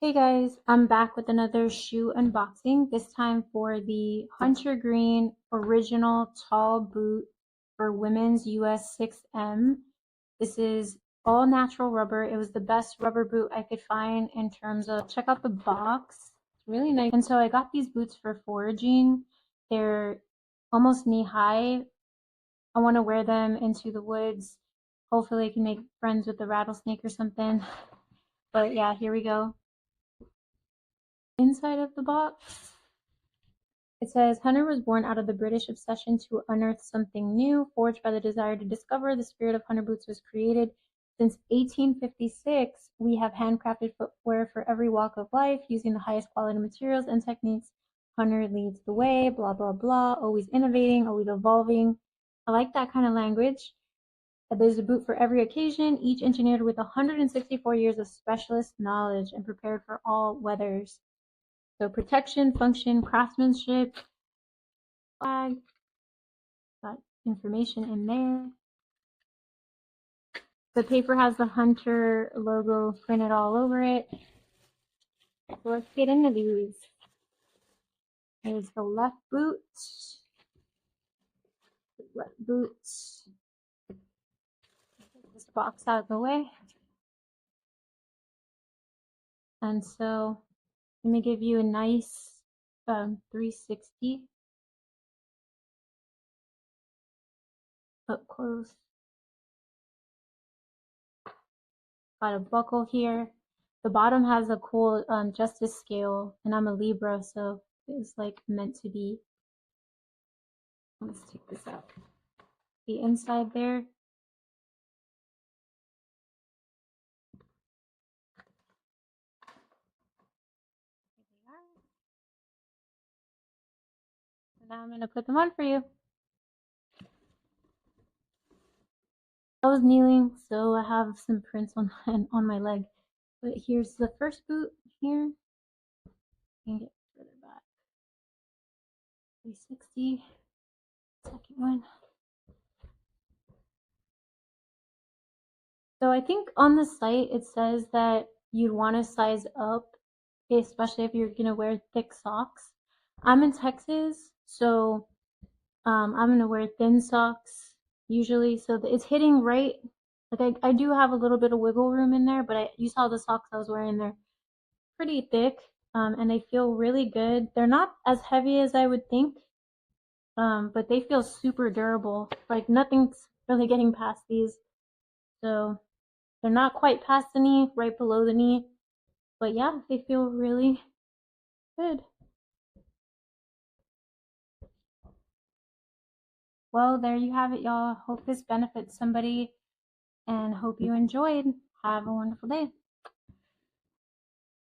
Hey guys, I'm back with another shoe unboxing, this time for the Hunter Green Original Tall Boot for Women's US 6M. This is all natural rubber. It was the best rubber boot I could find in terms of, check out the box. It's really nice. And so I got these boots for foraging. They're almost knee high. I want to wear them into the woods. Hopefully I can make friends with the rattlesnake or something. But yeah, here we go. Inside of the box, it says Hunter was born out of the British obsession to unearth something new, forged by the desire to discover. The spirit of Hunter Boots was created. Since 1856, we have handcrafted footwear for every walk of life using the highest quality materials and techniques. Hunter leads the way, blah, blah, blah, always innovating, always evolving. I like that kind of language. There's a boot for every occasion, each engineered with 164 years of specialist knowledge and prepared for all weathers. So protection, function, craftsmanship, flag, got information in there. The paper has the Hunter logo printed all over it. So let's get into these. Here's the left boot. Take this box out of the way. And so let me give you a nice 360 up close. Got a buckle here. The bottom has a cool justice scale, and I'm a Libra, so it's like meant to be. Let's take this out. The inside there. So now I'm going to put them on for you. I was kneeling, so I have some prints on my leg. But here's the first boot here. And get further back. 360. Second one. So I think on the site it says that you'd want to size up, especially if you're gonna wear thick socks. I'm in Texas, so I'm gonna wear thin socks usually, so it's hitting right. Like I do have a little bit of wiggle room in there, but you saw the socks I was wearing, they're pretty thick, and they feel really good. They're not as heavy as I would think, but they feel super durable. Like nothing's really getting past these, so they're not quite past the knee, right below the knee, but yeah, they feel really good. Well, there you have it, y'all. Hope this benefits somebody and hope you enjoyed. Have a wonderful day.